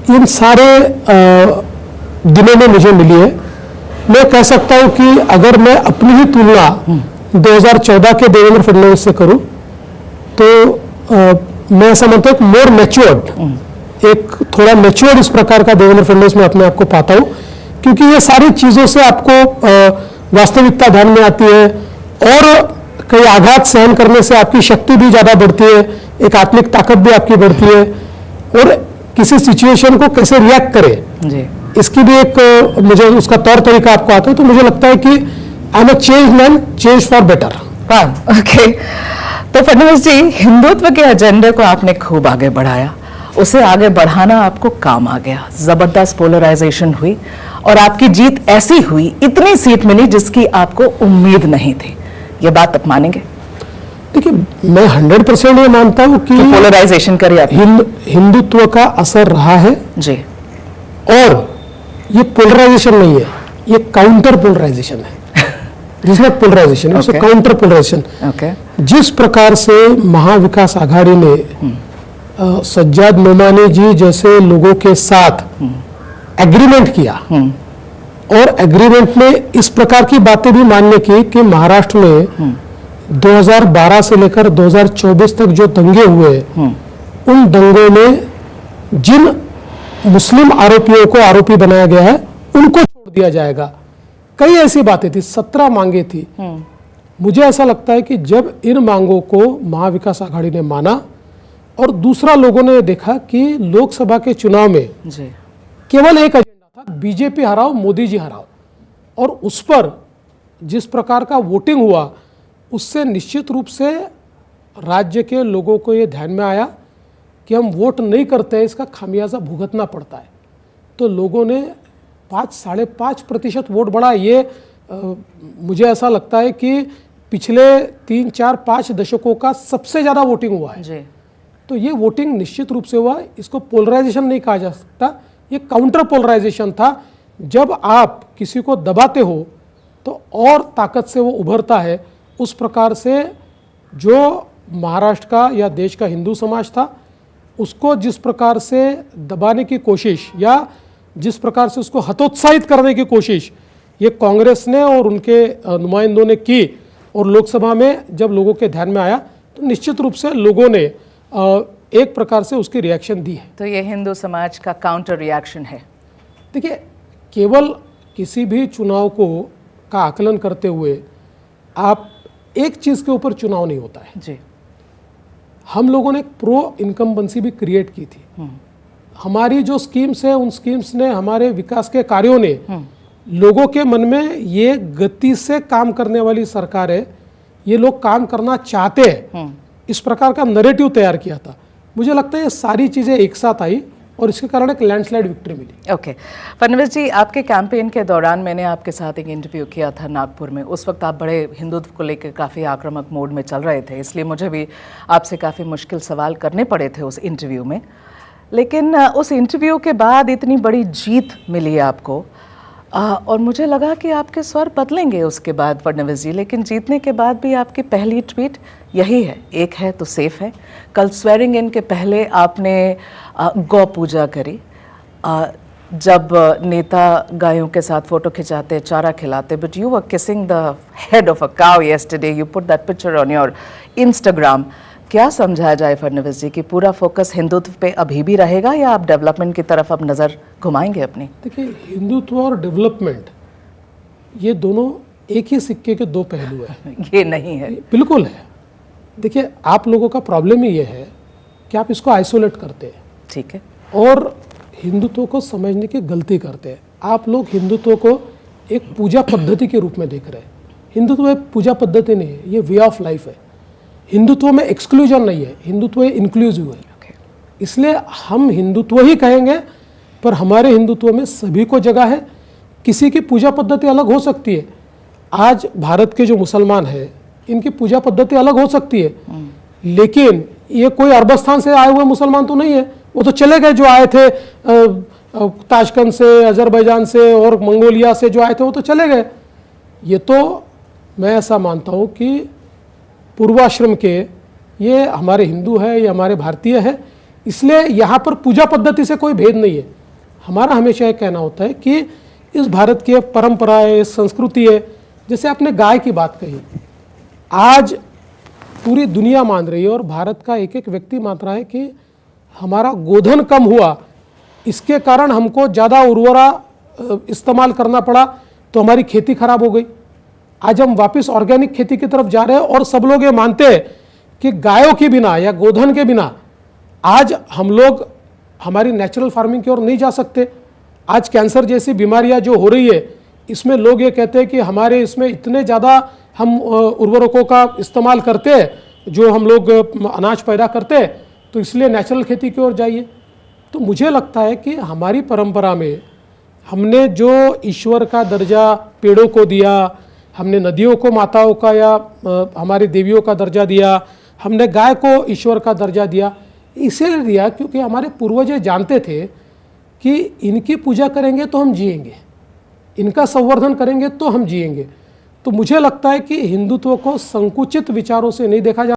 इन सारे दिनों में मुझे मिली है। मैं कह सकता हूं कि अगर मैं अपनी ही तुलना 2014 के देवेंद्र फडणवीस से करूं तो मैं ऐसा मानता हूं कि मोर मैच्योर्ड, एक थोड़ा मैच्योर्ड इस प्रकार का देवेंद्र फडणवीस में अपने आप को पाता हूं, क्योंकि ये सारी चीज़ों से आपको वास्तविकता ध्यान में आती है और कई आघात सहन करने से आपकी शक्ति भी ज़्यादा बढ़ती है, एक आत्मिक ताकत भी आपकी बढ़ती है और किसी सिचुएशन को कैसे रिएक्ट करें जी, इसकी भी एक मुझे उसका तौर तरीका आपको आता है। तो मुझे लगता है कि I am a change man, change for better. Okay, तो फडणवीस जी, हिंदुत्व के एजेंडे को आपने खूब आगे बढ़ाया, उसे आगे बढ़ाना आपको काम आ गया, जबरदस्त पोलराइजेशन हुई और आपकी जीत ऐसी हुई, इतनी सीट मिली जिसकी आपको उम्मीद नहीं थी। ये बात आप मानेंगे? देखिए, मैं 100% ये मानता हूं कि पोलराइजेशन करिए हिंदुत्व का असर रहा है जी, और ये पोलराइजेशन नहीं है, ये काउंटर पोलराइजेशन है। जिसमें पोलराइजेशन है उसे काउंटर पोलराइजेशन। जिस प्रकार से महाविकास आघाड़ी ने सज्जाद नोमानी जी जैसे लोगों के साथ एग्रीमेंट किया और एग्रीमेंट में इस प्रकार की बातें भी मानने की कि महाराष्ट्र में 2012 से लेकर 2024 तक जो दंगे हुए, उन दंगों में जिन मुस्लिम आरोपियों को आरोपी बनाया गया है उनको छोड़ दिया जाएगा। कई ऐसी बातें थी, 17 मांगे थी। मुझे ऐसा लगता है कि जब इन मांगों को महाविकास आघाड़ी ने माना और दूसरा लोगों ने देखा कि लोकसभा के चुनाव में केवल एक एजेंडा था, बीजेपी हराओ, मोदी जी हराओ, और उस पर जिस प्रकार का वोटिंग हुआ उससे निश्चित रूप से राज्य के लोगों को ये ध्यान में आया कि हम वोट नहीं करते हैं, इसका खामियाजा भुगतना पड़ता है। तो लोगों ने 5-5.5% वोट बढ़ा। ये मुझे ऐसा लगता है कि पिछले 3-4-5 दशकों का सबसे ज़्यादा वोटिंग हुआ है जी। तो ये वोटिंग निश्चित रूप से हुआ, इसको पोलराइजेशन नहीं कहा जा सकता, ये काउंटर पोलराइजेशन था। जब आप किसी को दबाते हो तो और ताकत से वो उभरता है। उस प्रकार से जो महाराष्ट्र का या देश का हिंदू समाज था उसको जिस प्रकार से दबाने की कोशिश या जिस प्रकार से उसको हतोत्साहित करने की कोशिश ये कांग्रेस ने और उनके नुमाइंदों ने की और लोकसभा में जब लोगों के ध्यान में आया तो निश्चित रूप से लोगों ने एक प्रकार से उसकी रिएक्शन दी है। तो ये हिंदू समाज का काउंटर रिएक्शन है। देखिए, केवल किसी भी चुनाव का आकलन करते हुए आप एक चीज़ के ऊपर चुनाव नहीं होता है जी। हम लोगों ने एक प्रो इनकम्बेंसी भी क्रिएट की थी। हमारी जो स्कीम्स है उन स्कीम्स ने, हमारे विकास के कार्यों ने लोगों के मन में ये गति से काम करने वाली सरकार है, ये लोग काम करना चाहते हैं, इस प्रकार का नैरेटिव तैयार किया था। मुझे लगता है ये सारी चीज़ें एक साथ आई और इसके कारण एक लैंडस्लाइड विक्ट्री मिली। ओके, फडणवीस जी, आपके कैंपेन के दौरान मैंने आपके साथ एक इंटरव्यू किया था नागपुर में। उस वक्त आप बड़े हिंदुत्व को लेकर काफ़ी आक्रामक मोड में चल रहे थे, इसलिए मुझे भी आपसे काफ़ी मुश्किल सवाल करने पड़े थे उस इंटरव्यू में। लेकिन उस इंटरव्यू के बाद इतनी बड़ी जीत मिली आपको और मुझे लगा कि आपके स्वर बदलेंगे उसके बाद फडणवीस जी, लेकिन जीतने के बाद भी आपकी पहली ट्वीट यही है, एक है तो सेफ है। कल स्वेरिंग इन के पहले आपने गौ पूजा करी। जब नेता गायों के साथ फोटो खिंचाते, चारा खिलाते, but you were kissing the head of a cow yesterday, you put that picture on your Instagram. क्या समझाया जाए फडणवीस जी कि पूरा फोकस हिंदुत्व पे अभी भी रहेगा या आप डेवलपमेंट की तरफ अब नज़र घुमाएंगे अपनी? देखिए, हिंदुत्व और डेवलपमेंट ये दोनों एक ही सिक्के के दो पहलू है। ये नहीं है, बिल्कुल है। देखिए, आप लोगों का प्रॉब्लम ही ये है कि आप इसको आइसोलेट करते हैं, ठीक है, और हिंदुत्व को समझने की गलती करते हैं। आप लोग हिंदुत्व को एक पूजा पद्धति के रूप में देख रहे हैं। हिंदुत्व एक पूजा पद्धति नहीं है, ये वे ऑफ लाइफ है। हिंदुत्व में एक्सक्लूजन नहीं है, हिंदुत्व इंक्लूसिव है। इसलिए हम हिंदुत्व ही कहेंगे, पर हमारे हिंदुत्व में सभी को जगह है। किसी की पूजा पद्धति अलग हो सकती है। आज भारत के जो मुसलमान हैं इनकी पूजा पद्धति अलग हो सकती है, लेकिन ये कोई अरब स्थान से आए हुए मुसलमान तो नहीं है। वो तो चले गए, जो आए थे ताशकंद से, अजरबैजान से और मंगोलिया से जो आए थे वो तो चले गए। ये तो मैं ऐसा मानता हूँ कि पूर्वाश्रम के ये हमारे हिंदू है, ये हमारे भारतीय है, इसलिए यहाँ पर पूजा पद्धति से कोई भेद नहीं है। हमारा हमेशा ये कहना होता है कि इस भारत की परंपरा है, संस्कृति है। जैसे आपने गाय की बात कही, आज पूरी दुनिया मान रही है और भारत का एक एक व्यक्ति मान रहा है कि हमारा गोधन कम हुआ, इसके कारण हमको ज़्यादा उर्वरा इस्तेमाल करना पड़ा, तो हमारी खेती खराब हो गई। आज हम वापस ऑर्गेनिक खेती की तरफ जा रहे हैं और सब लोग ये मानते हैं कि गायों के बिना या गोधन के बिना आज हम लोग हमारी नेचुरल फार्मिंग की ओर नहीं जा सकते। आज कैंसर जैसी बीमारियां जो हो रही है, इसमें लोग ये कहते हैं कि हमारे इसमें इतने ज़्यादा हम उर्वरकों का इस्तेमाल करते हैं जो हम लोग अनाज पैदा करते हैं, तो इसलिए नेचुरल खेती की ओर जाइए। तो मुझे लगता है कि हमारी परंपरा में हमने जो ईश्वर का दर्जा पेड़ों को दिया, हमने नदियों को माताओं का या हमारी देवियों का दर्जा दिया, हमने गाय को ईश्वर का दर्जा दिया, इसीलिए दिया क्योंकि हमारे पूर्वज जानते थे कि इनकी पूजा करेंगे तो हम जिएंगे, इनका संवर्धन करेंगे तो हम जिएंगे। तो मुझे लगता है कि हिंदुत्व को संकुचित विचारों से नहीं देखा जा